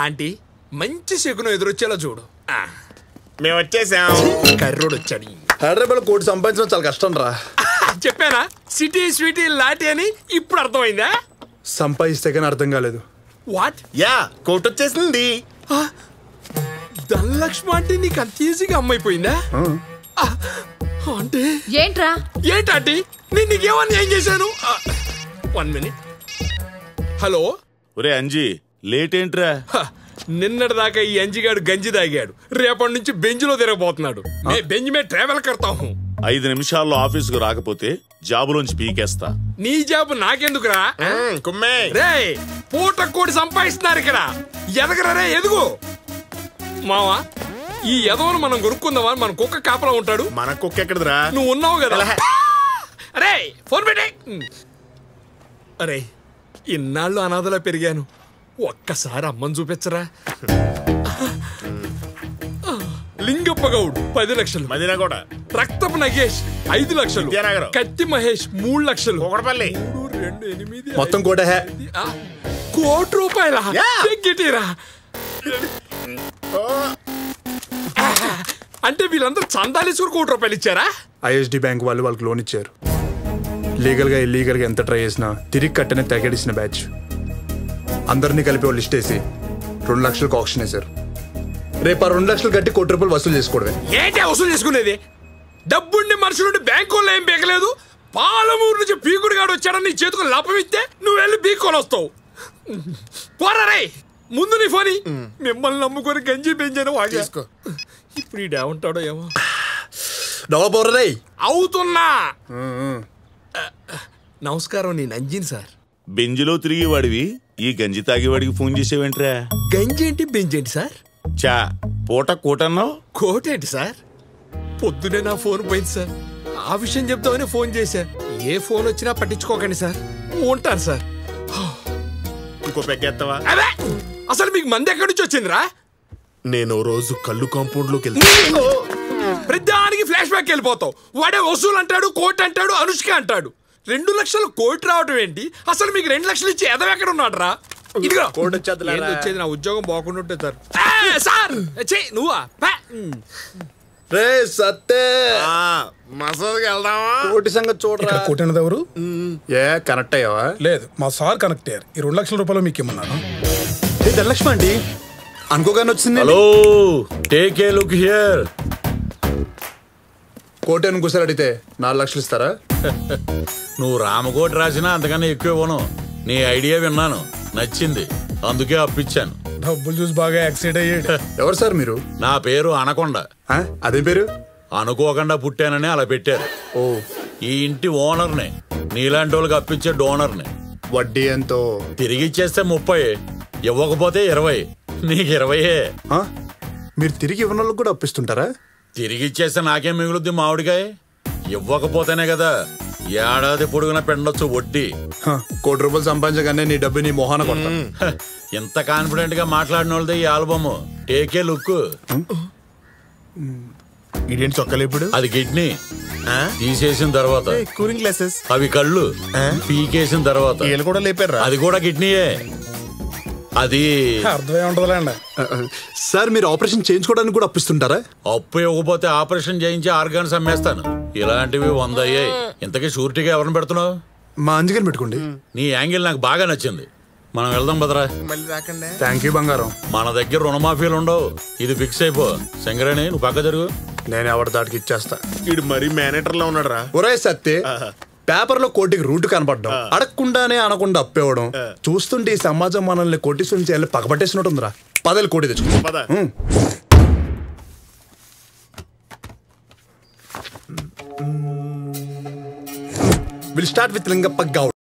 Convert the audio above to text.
Aunty మంచి శకునం ఎదురొచ్చేలా చూడు. మేము వచ్చేసాం. కర్రోడు వచ్చాడు. హైదరాబాద్ కోటి సంపాదించడం చాలా కష్టం రా. చెప్పానా సిటీ స్వీటీ లాటి అని? ఇప్పుడు అర్థమైందా? సంపాదిస్తే కానీ అర్థం కాలేదు. వాట్? యా కోట్ వచ్చేసింది. ధనలక్ష్మి అంటే నీకు అంత ఈజీగా అమ్మైపోయిందా? అంటే ఏంట్రా? ఏంటంటే నేను నీకేమని ఏం చేశాను? 1 minute. హలో. ఒరే అంజీ, లేట్ ఏంట్రా? నిన్నటి దాకా ఈ అంజిగాడు గంజి తాగాడు, రేపటి నుంచి బెంజ్లో తిరగబోతున్నాడు. బెంజ్ మే ట్రావెల్ కర్తా హూ. 5 నిమిషాల్లో ఆఫీసుకు రాకపోతే జాబులోంచి పీకేస్తా. నీ జాబు నాకెందుకురా? కుమ్మే రే పూట కోటి సంపాదిస్తున్నారు ఇక్కడ. ఎదగరా రే, ఎదుగు. మావా ఈ ఎదవను మనం కొనుక్కుందామా? మన కుక్క కాపలా ఉంటాడు. మన కుక్క ఎక్కడదిరా? నువ్వు ఉన్నావు కదా. అరే ఫోన్ పెట్టే. అరే ఇన్నాళ్ళు అనాథలా పెరిగాను, ఒక్కసారి అమ్మని చూపించరా. లింగప్ప గౌడ్ 10 లక్షలు, మదినా కూడా. రక్తపు నగేష్ 5 లక్షలు, విద్యానగరం. కత్తి మహేష్ 3 లక్షలు, కూకట్పల్లి 3, 2, 8, మొత్తం కోటే. 1 కోటి రూపాయల గిటీరా. అంటే వీళ్ళందరూ చందాలేశ్వరు 1 కోటి రూపాయలు ఇచ్చారా? ఐఎస్డి బ్యాంక్ వాళ్ళు వాళ్ళకి లోన్ ఇచ్చారు. లీగల్గా ఇల్లీగల్గా ఎంత ట్రై చేసినా తిరిగి కట్టనే తెగడిసిన బ్యాచ్. అందరినీ కలిపి వాళ్ళు లిస్ట్ వేసి 2 లక్షలకు ఆప్షన్ వేశారు. రేపు 2 లక్షలు కట్టి 1 కోటి రూపాయలు వసూలు చేసుకోవడమే. ఏంటి వసూలు చేసుకునేది? డబ్బుండి మనుషులుండి బ్యాంకుల్లో ఏం పీకలేదు. పాలమూరు నుంచి పీకుడుగాడు వచ్చాడని నీ చేతుకు లాభం ఇస్తే నువ్వు వెళ్ళి పీక్కొని వస్తావు. పోరా ముందు నీ ఫోని. మిమ్మల్ని నమ్ముకొని గంజి పెంచాను వాగా. ఇప్పుడు ఈ ఉంటాడో ఏమో. డబ్బా అవుతున్నా. నమస్కారం, నేను అంజిన్ సార్. బెంజిలో తిరిగి వాడివి ఈ గంజి తాగేవాడికి ఫోన్ చేసేవేంట్రా? గంజి ఏంటి బెంజి ఏంటి సార్? చా పూట కోటన్నావు. కోటేంటి సార్? పొద్దునే నా ఫోన్ పోయింది సార్. ఆ విషయం చెప్తామని ఫోన్ చేశా. ఏ ఫోన్ వచ్చినా పట్టించుకోకండి సార్. ఉంటాను సార్. ఇంకో పెగ్గేస్తావా? అదే అసలు మీకు మంది ఎక్కడి నుంచి వచ్చిందిరా? నేను రోజు కళ్ళు కాంపౌండ్ లోకి వెళ్తాను. ప్రతిదానికి ఫ్లాష్ బ్యాక్ వెళ్ళిపోతావు. వాడే వసూలు అంటాడు, కోటి అంటాడు, అనుష్క అంటాడు. 2 లక్షలు కోటి రావడం ఏంటి? అసలు మీకు 2 లక్షలు ఇచ్చి ఎదవ ఎక్కడ ఉన్నాడు రా? ఇదిగో వచ్చేది నా ఉద్యోగం బాగుండి ఉంటే సార్. నువ్వా రే సత్తే మసూద్కి వెళ్దామా? కోటి సంగతి చూడరా. కోటి అన్నది ఎవరు? ఏ కనెక్ట్ అయ్యావా? లేదు, మా సార్ కనెక్ట్ అయ్యారు. ఈ 2 లక్షల రూపాయలు మీకు ఇమ్మన్నాను. ధనలక్ష్మి అండి అనుకోగానే వచ్చింది. Hello, take a look here. కోటి అనుకోసారి అడిగితే 4 లక్షలు ఇస్తారా? నువ్వు రామకోటి రాసినా అంతకన్నా ఎక్కువ ఇవ్వను. నీ ఐడియా విన్నాను, నచ్చింది, అందుకే అప్పించాను. డబ్బులు చూసి బాగా యాక్సిడెంట్ అయ్యాడు. ఎవరు సార్ మీరు? నా పేరు అనకొండ. అదే పేరు? అనుకోకుండా పుట్టానని అలా పెట్టారు. ఓ, ఈ ఇంటి ఓనర్ని, నీలాంటి వాళ్ళకి అప్పించే డోనర్ని. వడ్డీ ఎంతో? తిరిగి ఇచ్చేస్తే 30, ఇవ్వకపోతే 20. నీకు 20. మీరు తిరిగి ఇవ్వని వాళ్ళకి కూడా అప్పిస్తుంటారా? తిరిగి ఇచ్చేస్తే నాకేం మిగులుద్ది మామిడికాయ? ఇవ్వకపోతేనే కదా ఏడాది పొడుగున పెండొచ్చు వడ్డీ. 1 కోటి రూపాయలు సంపాదించగానే నీ డబ్బు నీ మొహాన కొడతా. ఇంత కాన్ఫిడెంట్ గా మాట్లాడిన వాళ్ళది ఈ ఆల్బమ్. టేకే లుక్. ఇదేంటి చొక్కలు ఇప్పుడు? అది కిడ్నీ తీసేసిన తర్వాత, కూలింగ్ గ్లాసెస్ అవి కళ్ళు పీకేసిన తర్వాత, వీళ్ళు కూడా లేపారా? అది కూడా కిడ్నీయే. అది అర్థమే ఉంటదిలేండి. సార్ మీరు ఆపరేషన్ చేయించుకోవడానికి కూడా అప్పిస్తుంటారా? అప్పు ఇవ్వకపోతే ఆపరేషన్ చేయించి ఆర్గాన్స్ అమ్మేస్తాను. ఇలాంటివి 100 అయ్యాయి. ఇంతకీ షూరిటీగా ఎవరిని పెడుతున్నావు? మా అంజగారిని పెట్టుకోండి. నీ యాంగిల్ నాకు బాగా నచ్చింది. మనం వెళ్దాం బదరా. మళ్ళీ రాకండి. థ్యాంక్ యూ బంగారం. మన దగ్గర రుణమాఫీలు ఉండవు. ఇది ఫిక్స్ అయిపో. శంకరేణి, నువ్వు పక్క జరుగు. నేను ఎవరి దాటికి ఇచ్చేస్తా. వీడు మరీ మేనేటర్ లో ఉన్నాడు రా. ఒరే సత్తే, పేపర్ లో కోటికి రూట్ కనపడ్డం, అడగకుండానే అనకుండా అప్పివ్వడం చూస్తుంటే ఈ సమాజం మనల్ని కోటీశ్వరం చేయాలి పక్కపట్టేసినట్టుందిరా. 10 కోటి తెచ్చుకో. Will start with Lingappa Goud.